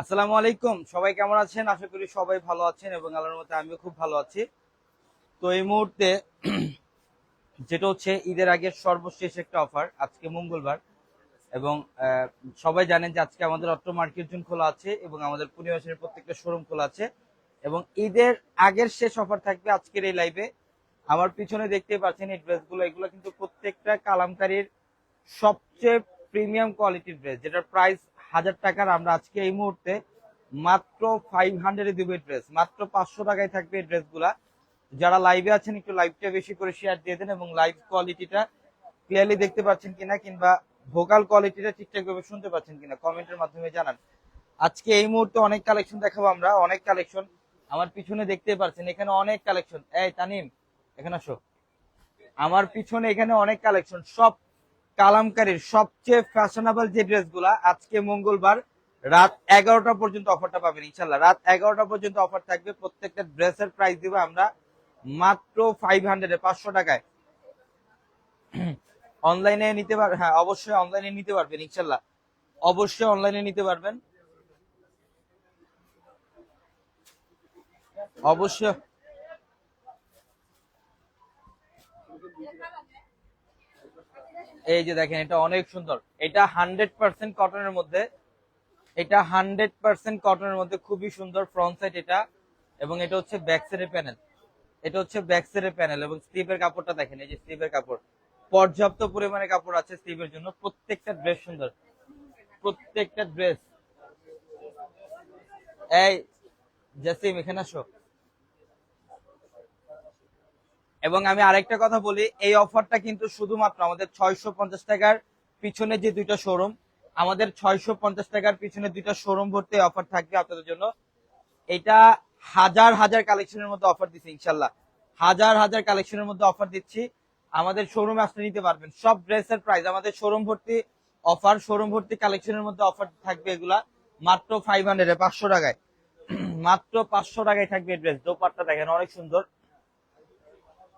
আসসালামু আলাইকুম, সবাই কেমন আছেন? আশা করি সবাই ভালো আছেন এবং আল্লাহর মতে আমিও খুব ভালো আছি। তো এই মুহূর্তে যেটা হচ্ছে ঈদের আগের সর্বশেষ একটা অফার, আজকে মঙ্গলবার এবং সবাই জানেন যে আজকে আমাদের অটো মার্কেট জোন খোলা আছে এবং আমাদের পূর্ণিমাসের প্রত্যেকটা শোরুম খোলা আছে এবং ঈদের আগের শেষ অফার থাকবে আজকের এই লাইভে। আমার পিছনে দেখতে পাচ্ছেন এই ড্রেসগুলো, এগুলো কিন্তু প্রত্যেকটা কালামকারীর সবচেয়ে প্রিমিয়াম কোয়ালিটির ড্রেস, যেটার প্রাইস 1000 টাকার। আমরা আজকে এই মুহূর্তে মাত্র 500-এ দিব এই ড্রেস, মাত্র 500 টাকায় থাকবে এই ড্রেসগুলা। যারা লাইভে আছেন একটু লাইভটা বেশি করে শেয়ার দিয়ে দেন এবং লাইভ কোয়ালিটিটা ক্লিয়ারলি দেখতে পাচ্ছেন কিনা কিংবা ভোকাল কোয়ালিটিটা ঠিকঠাক ভাবে শুনতে পাচ্ছেন কিনা কমেন্টের মাধ্যমে জানান। আজকে এই মুহূর্তে অনেক কালেকশন দেখাবো আমরা, অনেক কালেকশন। আমার পিছনে দেখতে পাচ্ছেন এখানে অনেক কালেকশন। এই তানিম, এখানে আসো। আমার পিছনে এখানে অনেক কালেকশন, সব কালামকারীর সবচেয়ে ফ্যাশনেবল যে ড্রেসগুলা। আজকে মঙ্গলবার রাত 11টা পর্যন্ত অফারটা পাবেন ইনশাল্লাহ। রাত 11টা পর্যন্ত অফার থাকবে। প্রত্যেকটা ড্রেসের প্রাইস দিব আমরা মাত্র 500-এ, 500 টাকায়। অনলাইনে নিতে পারবেন, হ্যাঁ অবশ্যই অনলাইনে নিতে পারবেন ইনশাল্লাহ, অবশ্যই অনলাইনে নিতে পারবেন অবশ্যই। এই যে দেখেন, এটা অনেক সুন্দর, এটা 100% কটনের মধ্যে, এটা 100% কটনের মধ্যে, খুবই সুন্দর ফ্রন্ট সাইড এটা। এবং এটা হচ্ছে ব্যাক সাইডের প্যানেল, এটা হচ্ছে ব্যাক সাইডের প্যানেল এবং স্লিভের কাপড়টা দেখেন, এই যে স্লিভের কাপড়, পর্যাপ্ত পরিমাণে কাপড় আছে স্লিভের জন্য। প্রত্যেকটা ড্রেস সুন্দর, প্রত্যেকটা ড্রেস। এই জাসিম, এখানে আসো। এবং আমি আরেকটা কথা বলি, এই অফারটা কিন্তু শুধুমাত্র আমাদের 650 টাকার পিছনে যে দুইটা শোরুম, আমাদের 650 টাকার পিছনে দুইটা শোরুম ভর্তি অফার থাকবে আপনাদের জন্য। এটা হাজার হাজার কালেকশনের মধ্যে অফার দিচ্ছি ইনশাল্লাহ, হাজার হাজার কালেকশনের মধ্যে অফার দিচ্ছি। আমাদের শোরুমে আসলে নিতে পারবেন সব ড্রেসের প্রাইস, আমাদের শোরুম ভর্তি অফার, শোরুম ভর্তি কালেকশনের মধ্যে অফার থাকবে এগুলা মাত্র 500-এ, 500 টাকায়, মাত্র 500 টাকায় থাকবে ড্রেস। দোপাট্টা দেখেন অনেক সুন্দর,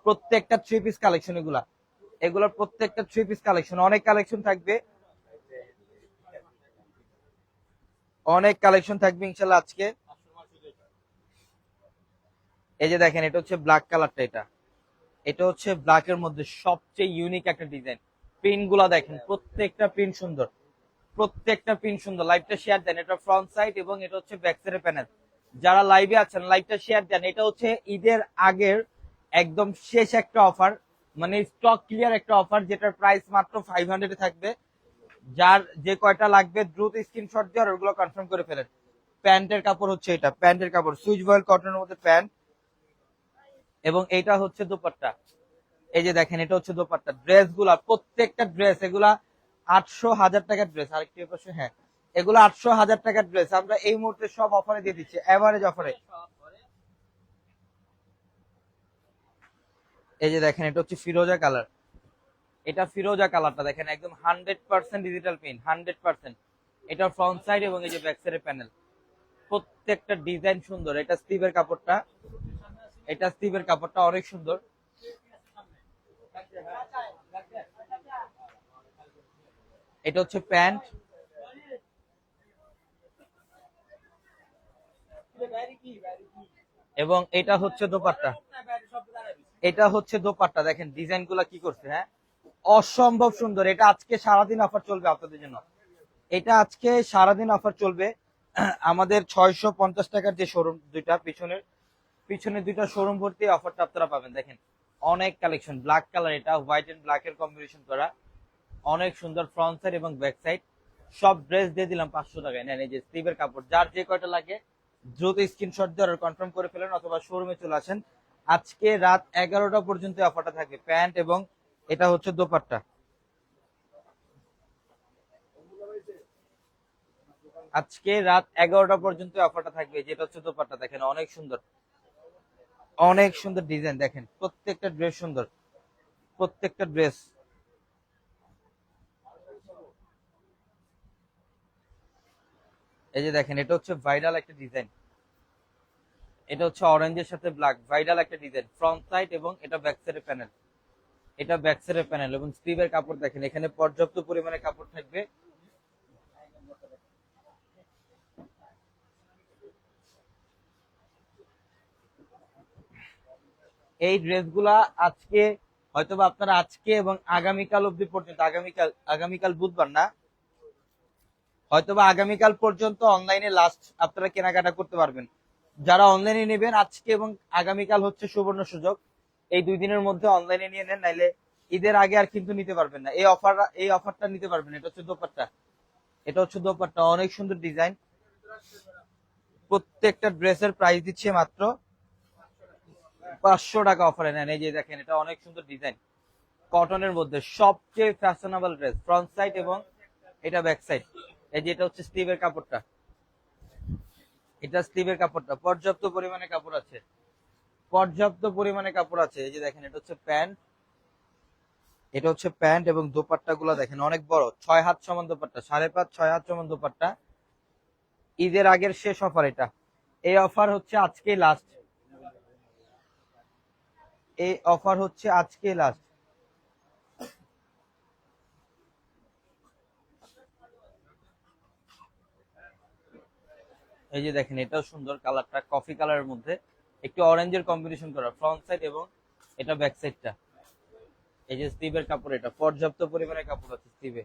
প্রত্যেকটা থ্রি পিস কালেকশন, এগুলা এগুলোর প্রত্যেকটা থ্রি পিস কালেকশন, অনেক কালেকশন থাকবে, অনেক কালেকশন থাকবে ইনশাল্লাহ আজকে। এই যে দেখেন, এটা হচ্ছে ব্ল্যাক কালারটা, এটা এটা হচ্ছে ব্ল্যাক এর মধ্যে সবচেয়ে ইউনিক একটা ডিজাইন। প্রিন্ট গুলা দেখেন, প্রত্যেকটা প্রিন্ট সুন্দর, প্রত্যেকটা প্রিন্ট সুন্দর। লাইভটা শেয়ার দেন, এটা ফ্রন্ট সাইড এবং এটা হচ্ছে ব্যাক সাইডের প্যানেল। যারা লাইভে আছেন লাইভটা শেয়ার দেন। এটা হচ্ছে ঈদের আগের একদম শেষ একটা অফার, মানে স্টক ক্লিয়ার একটা অফার, যেটার প্রাইস মাত্র 500-এ থাকবে। যার যে কয়টা লাগবে দ্রুত স্ক্রিনশট দিয়ে আর ওগুলো কনফার্ম করে ফেলেন। প্যান্টের কাপড় হচ্ছে এটা, প্যান্টের কাপড় সুইচ ভয়েল কটনের মধ্যে প্যান্ট এবং এইটা হচ্ছে দোপাট্টা। এই যে দেখেন, এটা হচ্ছে দোপাট্টা। ড্রেস গুলা প্রত্যেকটা ড্রেস, এগুলা 800-1000 টাকার ড্রেস। আরেকটি পাশে, হ্যাঁ এগুলো 800-1000 টাকার ড্রেস আমরা এই মুহূর্তে সব অফারে দিয়ে দিচ্ছি, এভারেজ অফারে। এই যে দেখেন, এটা হচ্ছে ফিরোজা কালার, এটা ফিরোজা কালারটা দেখেন, একদম 100% ডিজিটাল প্রিন্ট, 100%। এটা ফ্রন্ট সাইড এবং এই যে ব্যাক সাইডের প্যানেল, প্রত্যেকটা ডিজাইন সুন্দর। এটা স্টিভের কাপড়টা, এটা স্টিভের কাপড়টা অনেক সুন্দর। এটা হচ্ছে প্যান্ট এবং এটা হচ্ছে দোপাট্টা, এটা হচ্ছে দোপাট্টা। দেখেন ডিজাইন গুলা কি করছে, হ্যাঁ অসম্ভব সুন্দর। এটা আজকে সারাদিন অফার চলবে আপনাদের জন্য, এটা আজকে সারাদিন অফার চলবে। আমাদের 650 টাকার যে শোরুম দুইটা পিছনের, পিছনে দুইটা শোরুম ভর্তি অফারটা আপনারা পাবেন। দেখেন অনেক কালেকশন, ব্ল্যাক কালার, এটা হোয়াইট এন্ড ব্ল্যাক এর কম্বিনেশন করা, অনেক সুন্দর ফ্রন্ট সাইড এবং ব্যাক সাইড। সব ড্রেস দিয়ে দিলাম 500 টাকায়। নেন এই যে স্লিভের কাপড়, যার যে কয়টা লাগে দ্রুত স্ক্রিনশট দিয়ে অর্ডার কনফার্ম করে ফেলেন অথবা শোরুমে চলে আসেন। আজকে রাত 11টা পর্যন্ত অফারটা থাকবে। প্যান্ট এবং এটা হচ্ছে দোপাট্টা। আজকে রাত 11টা পর্যন্ত অফারটা থাকবে। যেটা হচ্ছে দোপাট্টা, দেখেন অনেক সুন্দর, অনেক সুন্দর ডিজাইন। দেখেন প্রত্যেকটা ড্রেস সুন্দর, প্রত্যেকটা ড্রেস। এই যে দেখেন এটা হচ্ছে ভাইরাল একটা ডিজাইন, এটা হচ্ছে অরেঞ্জের সাথে ব্ল্যাক, ভাইরাল একটা ডিজাইন। ফ্রন্ট সাইড এবং এটা ব্যাক সাইডের প্যানেল, এটা ব্যাক সাইডের প্যানেল এবং স্লিভের কাপড় দেখেন এখানে পর্যাপ্ত পরিমাণে কাপড় থাকবে। এই ড্রেসগুলা আজকে হয়তোবা আপনারা আজকে এবং আগামীকাল অবধি পর্যন্ত, আগামীকাল বুধবার না, হয়তোবা আগামীকাল পর্যন্ত অনলাইনে লাস্ট আপনারা কেনাকাটা করতে পারবেন। যারা অনলাইনে নেবেন আজকে এবং আগামীকাল হচ্ছে সুবর্ণ সুযোগ, এই 2 দিনের মধ্যে অনলাইনে নিয়ে নেন, নাইলে ঈদের আগে আর কিন্তু নিতে পারবেন না। এই অফারটা নিতে পারবেন। এটা হচ্ছে দোপাট্টা, এটা হচ্ছে দোপাট্টা, অনেক সুন্দর ডিজাইন। প্রত্যেকটা ড্রেসের প্রাইস দিচ্ছে মাত্র 500 টাকা অফারে। নেন এই যে দেখেন এটা অনেক সুন্দর ডিজাইন, কটনের মধ্যে সবচেয়ে ফ্যাশনেবল ড্রেস। ফ্রন্ট সাইড এবং এটা ব্যাক সাইড। এই যে এটা হচ্ছে স্লিভের কাপড়টা, এটা স্লিভের কাপড়টা, পর্যাপ্ত পরিমাণে কাপড় আছে, পর্যাপ্ত পরিমাণে কাপড় আছে। এই যে দেখেন এটা হচ্ছে প্যান্ট, এটা হচ্ছে প্যান্ট এবং দোপাট্টা গুলা দেখেন অনেক বড়, 6 হাত সমান দোপাট্টা, 5.5 6 হাত সমান দোপাট্টা। ঈদের আগের শেষ অফার এটা, এই অফার হচ্ছে আজকে লাস্ট, এই অফার হচ্ছে আজকে লাস্ট। এই যে দেখেন এটাও সুন্দর, কালারটা কফি কালারের মধ্যে একটু অরেঞ্জের কম্বিনেশন করা, ফ্রন্ট সাইড এবং এটা ব্যাক সাইডটা। এই যে স্লিভের কাপড়, এটা পর্যাপ্ত পরিমাণে কাপড় আছে স্লিভে।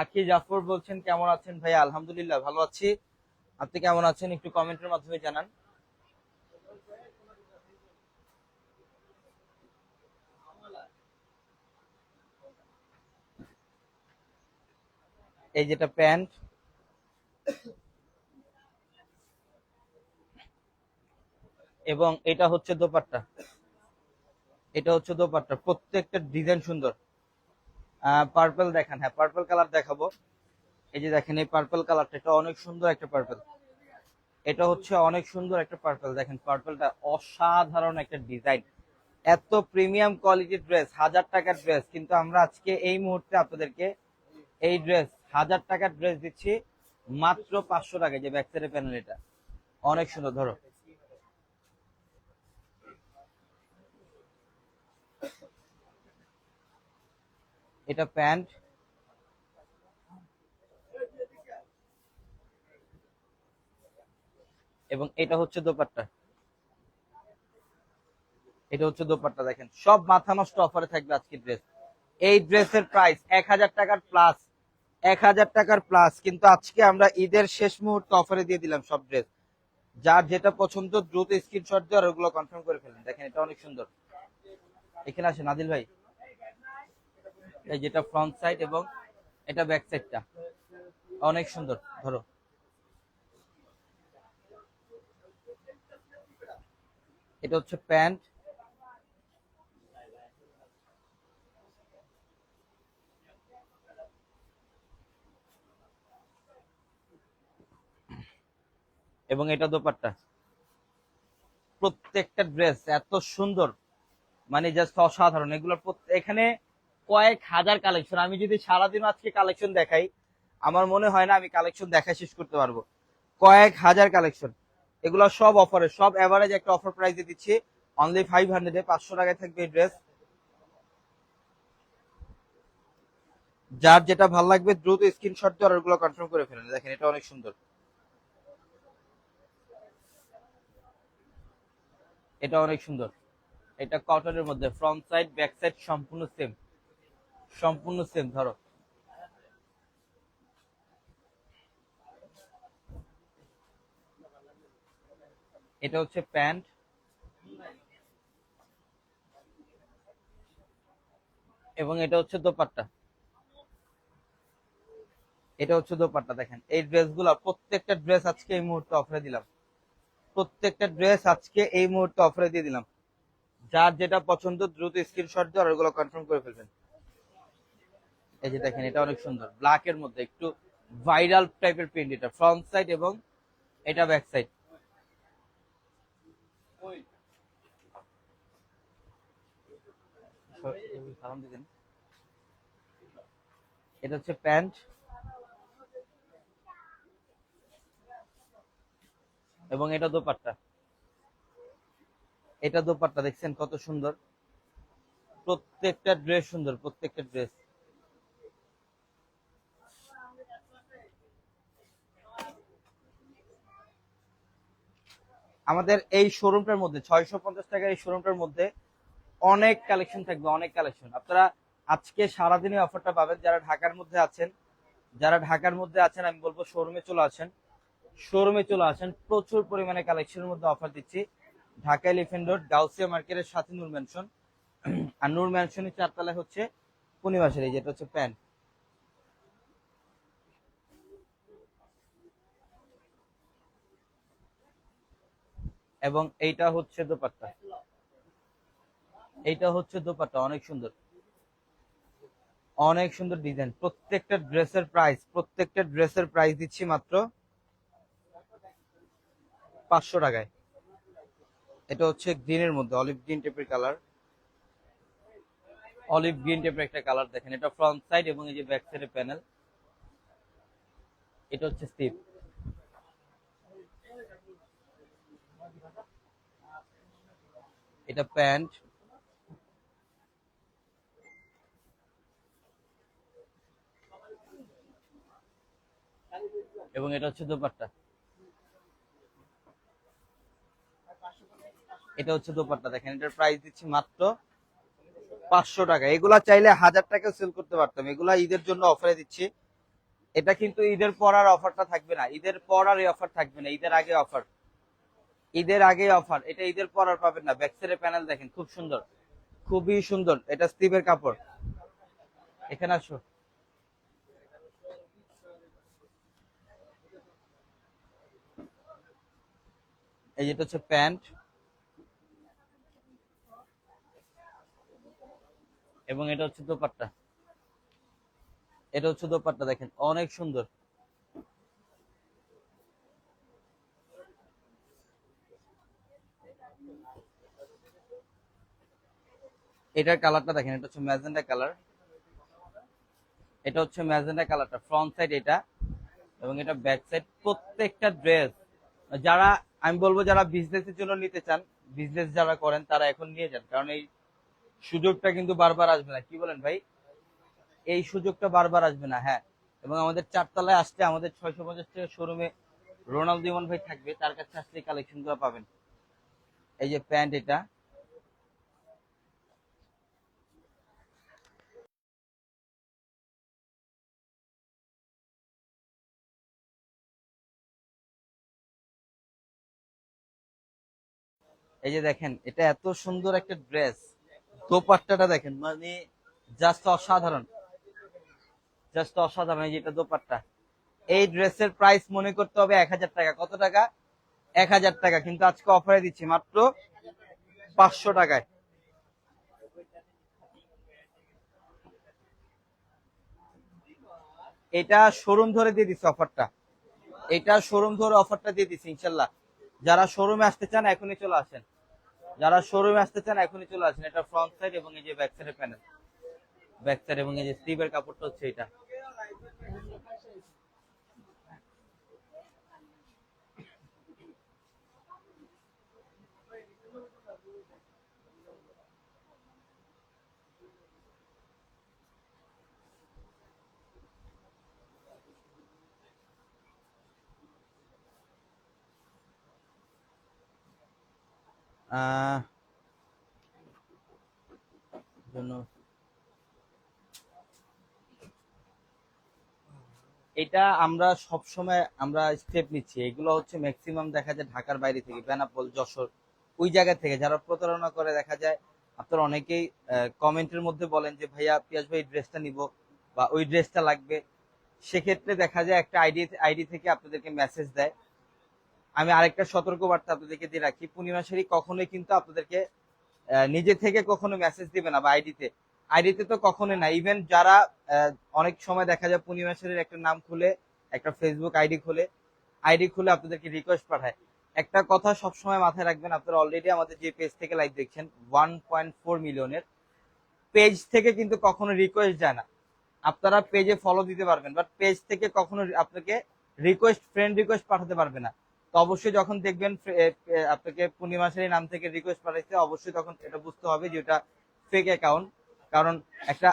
আকি জাফর বলছেন কেমন আছেন ভাই? আলহামদুলিল্লাহ ভালো আছি, আপনি কেমন আছেন একটু কমেন্টের মাধ্যমে জানান। এই যেটা প্যান্ট এবং এটা হচ্ছে দোপাট্টা, এটা হচ্ছে দোপাট্টা, প্রত্যেকটা ডিজাইন সুন্দর। পার্পল দেখান, হ্যাঁ পার্পল কালার দেখাবো। এই যে দেখেন এই পার্পল কালারটা, এটা অনেক সুন্দর একটা পার্পল, এটা হচ্ছে অনেক সুন্দর একটা পার্পল। দেখেন পার্পলটা অসাধারণ একটা ডিজাইন, এত প্রিমিয়াম কোয়ালিটির ড্রেস, 1000 টাকার ড্রেস, কিন্তু আমরা আজকে এই মুহূর্তে আপনাদেরকে এই ড্রেস 1000 টাকার ড্রেস দিচ্ছি মাত্র 500 টাকায়। যে ব্যাক সাইডের প্যানেল, এটা অনেক সুন্দর। ধরো এটা প্যান্ট এবং এটা হচ্ছে দোপাট্টা, এটা হচ্ছে দোপাট্টা। দেখেন সব মাথা নষ্ট অফারে থাকবে আজকের ড্রেস। এই ড্রেসের প্রাইস 1000 টাকার প্লাস, 1000 টাকার প্লাস, কিন্তু আজকে আমরা ঈদের শেষ মুহূর্তে অফারে দিয়ে দিলাম সব ড্রেস। যার যেটা পছন্দ দ্রুত স্ক্রিনশট দিয়ে আর ওগুলো কনফার্ম করে ফেলেন। দেখেন এটা অনেক সুন্দর, এখানে আসেন আদিল ভাই। এই যেটা ফ্রন্ট সাইড এবং এটা ব্যাক সাইডটা অনেক সুন্দর। ধরো এটা হচ্ছে প্যান্ট এবং এটা দোপাট্টা। প্রত্যেকটা ড্রেস এত সুন্দর, মানে জাস্ট অসাধারণ। এগুলো এখানে কয়েক হাজার কালেকশন, আমি যদি সারাদিন আজকে কালেকশন দেখাই আমার মনে হয় না আমি কালেকশন দেখা শেষ করতে পারবো। কয়েক হাজার কালেকশন, এগুলো সব অফারে, সব এভারেজ একটা অফার প্রাইসে দিচ্ছি অনলি 500-এ। 500 টাকায় থাকবে এই ড্রেস। যার যেটা ভালো লাগবে দ্রুত স্ক্রিনশট দিয়ে অর্ডারগুলো কনফার্ম করে ফেলেন। দেখেন এটা অনেক সুন্দর, এটা অনেক সুন্দর। এটা কটনের মধ্যে, ফ্রন্ট সাইড ব্যাক সাইড সম্পূর্ণ সেম, সম্পূর্ণ সেম। ধরো এটা হচ্ছে প্যান্ট এবং এটা হচ্ছে দোপাট্টা। এটা হচ্ছে দোপাট্টা। দেখেন এই ড্রেসগুলো, প্রত্যেকটা ড্রেস আজকে এই মুহূর্তে অফারে দিলাম। প্রত্যেকটা ড্রেস আজকে এই মুহূর্তে অফারে দিয়ে দিলাম। যার যেটা পছন্দ দ্রুত স্ক্রিনশট দিয়ে অর্ডারগুলো কনফার্ম করে ফেলবেন। এই যে দেখেন এটা অনেক সুন্দর, ব্ল্যাক এর মধ্যে একটু ভাইরাল টাইপের প্রিন্ট। এটা ফ্রন্ট সাইড এবং এটা ব্যাক সাইড। এটা হচ্ছে প্যান্ট এবং এটা দোপাট্টা। এটা দোপাট্টা দেখছেন কত সুন্দর, প্রত্যেকটা ড্রেস সুন্দর, প্রত্যেকটা ড্রেস। আমাদের এই শোরুমটার মধ্যে 650 টাকার এই শোরুমটার মধ্যে অনেক কালেকশন থাকবে, অনেক কালেকশন। আপনারা আজকে সারাদিনই অফারটা পাবেন। যারা ঢাকার মধ্যে আছেন, যারা ঢাকার মধ্যে আছেন আমি বলবো শোরুমে চলে আসেন, শোরুমে চলে আসেন। প্রচুর পরিমাণে কালেকশনের মধ্যে অফার দিচ্ছি। ঢাকা এলিফ্যান্ট রোড গাউসিয়া মার্কেটের সাথে নূর ম্যানশন, আর নূর ম্যানশনের 4 তলায় হচ্ছে পূর্ণিমাসের। এই যেটা হচ্ছে প্যান্ট এবং এইটা হচ্ছে দোপাট্টা। এইটা হচ্ছে দোপাট্টা, অনেক সুন্দর, অনেক সুন্দর ডিজাইন। প্রত্যেকটা ড্রেসের প্রাইস দিচ্ছি মাত্র 500 টাকায়। এটা হচ্ছে গ্রিনের মধ্যে অলিভ গ্রিন টাইপের কালার, অলিভ গ্রিন টাইপের একটা কালার। দেখেন এটা ফ্রন্ট সাইড এবং এই যে ব্যাক সাইডের প্যানেল। এটা হচ্ছে স্টিপ। এটা প্যান্ট এবং এটা হচ্ছে দোপাট্টা। এটা হচ্ছে দোপাট্টা। দেখেন এটার প্রাইস দিচ্ছি মাত্র 500 টাকা। এগুলা চাইলে 1000 টাকা সেল করতে পারতাম, এগুলা ঈদের জন্য অফারে দিচ্ছি। এটা কিন্তু ঈদের পর আর অফারটা থাকবে না, ঈদের পর আর এই অফার থাকবে না, ঈদের আগে অফার, ঈদের আগে অফার। এটা ঈদের পর আর পাবেন না। ব্যাক সাইডের প্যানেল দেখেন খুব সুন্দর, খুবই সুন্দর। এটা স্টিভের কাপড়। এখানে আসো। এই যেটা হচ্ছে প্যান্ট এবং এটা হচ্ছে দোপাট্টা। এটা হচ্ছে দোপাট্টা, দেখেন অনেক সুন্দর। এটার কালারটা দেখেন, এটা হচ্ছে ম্যাজেন্টা কালার। এটা হচ্ছে ম্যাজেন্টা কালারটা ফ্রন্ট সাইড এটা, এবং এটা ব্যাক সাইড। প্রত্যেকটা ড্রেস যারা, আমি বলবো যারা বিজনেসের জন্য নিতে চান, বিজনেস যারা করেন তারা এখন নিয়ে যান, কারণ এই সুযোগটা কিন্তু বারবার আসবে না। কি বলেন ভাই? এই সুযোগটা বারবার আসবে না। হ্যাঁ, এবং আমাদের 4 তলায় আসলে আমাদের 650 টাকা শোরুমে রোনালদো ইমন ভাই থাকবে, তার কাছে আসলে কালেকশন গুলো পাবেন। এই যে প্যান্ট এটা, এই যে দেখেন এটা এত সুন্দর একটা ড্রেস। দোপাট্টাটা দেখেন, মানে জাস্ট অসাধারণ, জাস্ট অসাধারণ। এই যে এটা দোপাট্টা। এই ড্রেসের প্রাইস মনে করতে হবে 1000 টাকা। কত টাকা? 1000 টাকা। কিন্তু আজকে অফারে দিচ্ছি মাত্র 500 টাকায়। এটা শোরুম ধরে দিয়ে দিচ্ছে অফারটা, এটা শোরুম ধরে অফারটা দিয়ে দিচ্ছি ইনশাল্লাহ। যারা শোরুমে আসতে চান এখনই চলে আসেন, যারা শোরুমে আসতে চান এখনই চলে আসেন। এটা ফ্রন্ট সাইড এবং এই যে ব্যাক সাইডের প্যানেল, ব্যাক সাইড এবং এই যে স্লিভের কাপড়টা হচ্ছে এটা। আহ জন্য এটা আমরা সব সময় আমরা স্টেপ নিচ্ছি। এগুলো হচ্ছে ম্যাক্সিমাম দেখা যায় ঢাকার বাইরে থেকে, বেনাপোল, যশোর, ওই জায়গা থেকে যারা প্রতারণা করে দেখা যায় আপনারা অনেকেই কমেন্টের মধ্যে বলেন যে ভাইয়া পিয়াস ভাই ড্রেসটা নিব বা ওই ড্রেসটা লাগবে। সেক্ষেত্রে দেখা যায় একটা আইডি থেকে আপনাদেরকে মেসেজ দেয়। আমি আরেকটা সতর্ক বার্তা আপনাদেরকে দিয়ে রাখি, পূর্ণিমা শাড়ি কখনোই কিন্তু আপনাদেরকে নিজে থেকে কখনো মেসেজ দিবে না, বা আইডিতে তো কখনোই না। ইভেন যারা অনেক সময় দেখা যায় পূর্ণিমা শাড়ির একটা নাম খুলে, একটা ফেসবুক আইডি খুলে আপনাদেরকে রিকোয়েস্ট পাঠায়। একটা কথা সবসময় মাথায় রাখবেন, আপনারা অলরেডি আমাদের যে পেজ থেকে লাইভ দেখছেন 1.4 মিলিয়নের, পেজ থেকে কিন্তু কখনো রিকোয়েস্ট যায় না। আপনারা পেজে ফলো দিতে পারবেন, বাট পেজ থেকে কখনো আপনাকে ফ্রেন্ড রিকোয়েস্ট পাঠাতে পারবে না। তো অবশ্যই যখন দেখবেন আপনাকে পূর্ণিমা শাড়ির নাম থেকে রিকোয়েস্ট পাঠাইছে, অবশ্যই তখন এটা বুঝতে হবে যে এটা ফেক অ্যাকাউন্ট। কারণ একটা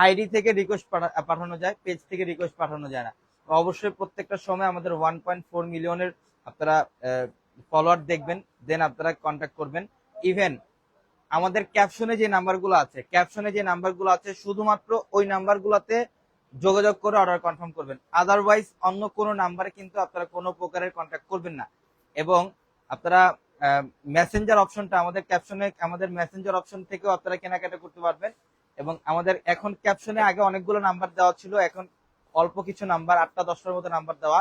আইডি থেকে রিকোয়েস্ট পাঠানো যায়, পেজ থেকে রিকোয়েস্ট পাঠানো যায় না। তো অবশ্যই প্রত্যেকটা সময় আমাদের 1.4 মিলিয়নের আপনারা ফলোয়ার দেখবেন, দেন আপনারা কন্ট্যাক্ট করবেন। ইভেন আমাদের ক্যাপশনে যে নাম্বারগুলো আছে শুধুমাত্র ওই নাম্বারগুলোতে যোগাযোগ করে অর্ডার কনফার্ম করবেন। আদারওয়াইজ অন্য কোনো নাম্বারে কিন্তু আপনারা কোনো প্রকারের কন্ট্যাক্ট করবেন না। এবং আপনারা মেসেঞ্জার অপশনটা আমাদের মেসেঞ্জার অপশন থেকেও আপনারা কেনাকাটা করতে পারবেন। এবং আমাদের এখন ক্যাপশনে আগে অনেকগুলো নাম্বার দেওয়া ছিল, এখন অল্প কিছু নাম্বার, 8টা 10টার মতো নাম্বার দেওয়া।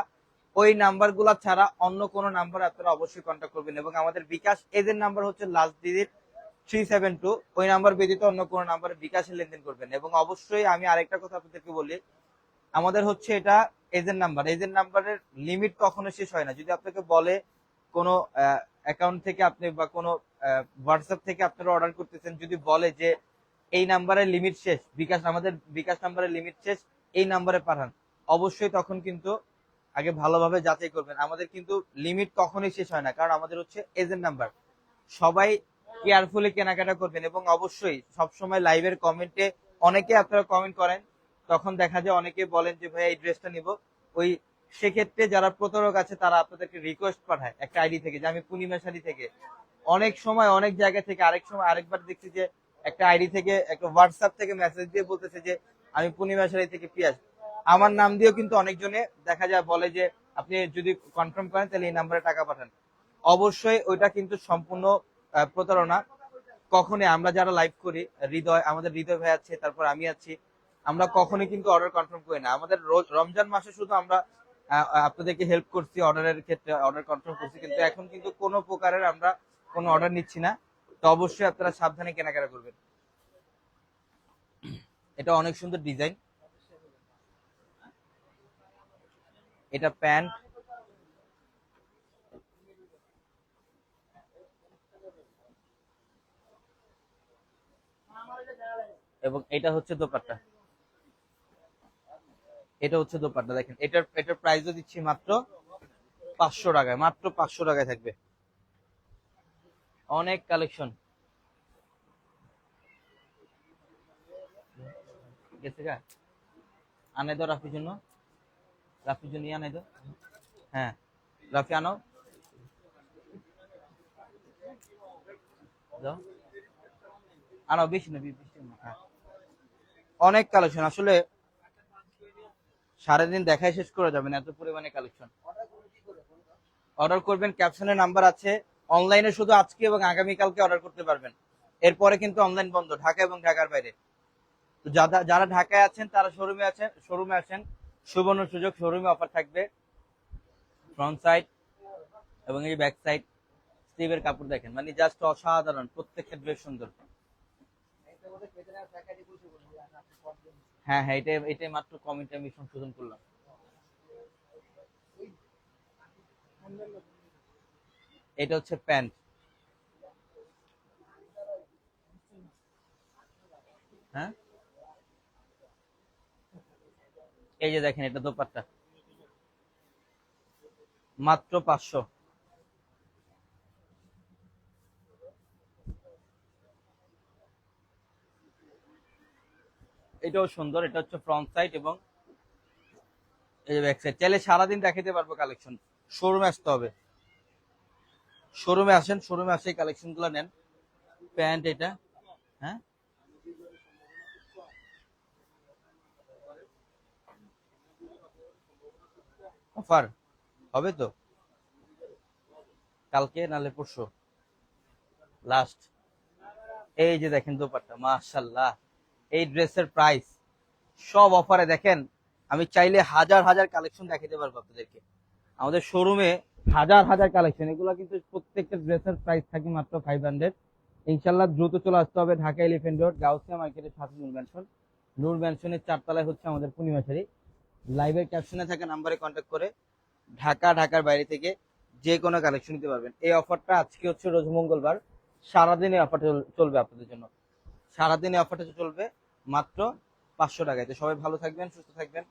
ওই নাম্বারগুলো ছাড়া অন্য কোনো নাম্বার আপনারা অবশ্যই কন্ট্যাক্ট করবেন। এবং আমাদের বিকাশ এজেন্ট নাম্বার হচ্ছে লাস্ট ডিজিট 372, ওই নাম্বার ব্যতীত অন্য কোনো নাম্বারে বিকাশে লেনদেন করবেন। এবং অবশ্যই আমি আরেকটা কথা আপনাদেরকে বলি, আমাদের হচ্ছে এটা এজেন্ট নাম্বারের লিমিট কখনো শেষ হয় না। যদি আপনাকে বলে কোনো অ্যাকাউন্ট থেকে আপনি বা কোনো হোয়াটসঅ্যাপ থেকে আপনারা অর্ডার করতেছেন, যদি বলে যে এই নাম্বারের লিমিট শেষ, আমাদের বিকাশ নাম্বারের লিমিট শেষ, এই নাম্বারে পাঠান, অবশ্যই তখন কিন্তু আগে ভালোভাবে যাচাই করবেন। আমাদের কিন্তু লিমিট কখনোই শেষ হয় না, কারণ আমাদের হচ্ছে এজেন্ট নাম্বার। সবাই কেয়ারফুলি কেনাকাটা করবেন। এবং অবশ্যই সবসময় লাইভের কমেন্টে অনেকে আপনারা কমেন্ট করেন, তখন দেখা যায় অনেকে বলেন যে ভাই এই ড্রেসটা নিব, ওই সেক্ষেত্রে যারা প্রতারক আছে তারা আপনাদেরকে রিকোয়েস্ট পাঠায় একটা আইডি থেকে যে আমি পূর্ণিমা শাড়ি থেকে। অনেক সময় অনেক জায়গা থেকে, আরেকবার দেখছি যে একটা আইডি থেকে, একটা হোয়াটসঅ্যাপ থেকে মেসেজ দিয়ে বলতেছে যে আমি পূর্ণিমা শাড়ি থেকে পিয়াস, আমার নাম দিয়েও কিন্তু অনেকজনে দেখা যায় বলে যে আপনি যদি কনফার্ম করেন তাহলে এই নাম্বারে টাকা পাঠান। অবশ্যই ওইটা কিন্তু সম্পূর্ণ প্রতারণা। কখনই আমরা যারা লাইভ করি, আমাদের হৃদয় ভাই আছে, তারপর আমি আছি, আমরা কখনোই কিন্তু অর্ডার কনফার্ম করি না। আমাদের রমজান মাসে শুধু আমরা আপনাদেরকে হেল্প করছি, অর্ডারের ক্ষেত্রে অর্ডার কনফার্ম করছি, কিন্তু এখন কিন্তু কোনো প্রকারের আমরা কোনো অর্ডার নিচ্ছি না। তো অবশ্যই আপনারা সাবধানে কেনাকাটা করবেন। এটা অনেক সুন্দর ডিজাইন, এটা প্যান্ট, এবং এটা হচ্ছে দোপাট্টা। দেখেন, এটার প্রাইসও দিচ্ছি মাত্র 500 টাকায়, মাত্র 500 টাকায় থাকবে। অনেক কালেকশন গেছে গা, আনাই দাও রাফির জন্য, আনাই দাও। হ্যাঁ, রাফি আনো দাও, আনো, বেশি না, বেশি না। হ্যাঁ, অনেক কালেকশন, আসলে সারাদিন দেখাই শেষ করে যাবেন, এত পরিমাণে কালেকশন। অর্ডার করবেন, ক্যাপশনে নাম্বার আছে। অনলাইনে শুধু আজকে এবং আগামীকালকে অর্ডার করতে পারবেন, এরপরে কিন্তু অনলাইন বন্ধ, ঢাকা এবং ঢাকার বাইরে। তো যারা ঢাকায় আছেন তারা শোরুমে আসেন, সুবর্ণ সুযোগ, শোরুমে অফার থাকবে। ফ্রন্ট সাইড এবং এই ব্যাক সাইড স্লিভের কাপড় দেখেন, মানে জাস্ট অসাধারণ, প্রত্যেকটা ড্রেস সুন্দর। হ্যাঁ হ্যাঁ, এটাই মাত্র কমেন্টে আমি সংশোধন করলাম। এটা হচ্ছে প্যান্ট। হ্যাঁ, এই যে দেখেন, এটা দোপাট্টা, মাত্র 500। এটাও সুন্দর, এটা হচ্ছে ফ্রন্ট সাইড এবং এই যে ব্যাক সাইড। চাইলে সারাদিন দেখাতে পারবো কালেকশন, শোরুমে আসতে হবে। শোরুমে আসে কালেকশন গুলো নেন। প্যান্ট এটা, হ্যাঁ, অফার হবে তো কালকে নালে পরশু লাস্ট। এই যে দেখেন দোপাট্টা, মাশাআল্লাহ। এই ড্রেসের প্রাইস সব অফারে দেখেন। আমি চাইলে হাজার হাজার কালেকশন দেখাতে পারবো আপনাদেরকে। আমাদের শোরুমে হাজার হাজার কালেকশন, এগুলো কিন্তু প্রত্যেকটা ড্রেসের প্রাইস থাকে মাত্র 500। ইনশাল্লাহ দ্রুত চলে আসতে হবে ঢাকা এলিফেন্ট রোড গাউসিয়া মার্কেটের সাথে নূর ম্যানশন। নূর ম্যানশনের 4 তলায় হচ্ছে আমাদের পূর্ণিমাশারি। লাইভের ক্যাপশনে থাকা নাম্বারে কন্ট্যাক্ট করে ঢাকার বাইরে থেকে যে কোনো কালেকশন নিতে পারবেন। এই অফারটা আজকে হচ্ছে রোজ মঙ্গলবার, সারাদিন এই অফারটা চলবে আপনাদের জন্য। সারাদিন এই অফারটা চলবে মাত্র 500 টাকায়। তো সবাই ভালো থাকবেন, সুস্থ থাকবেন।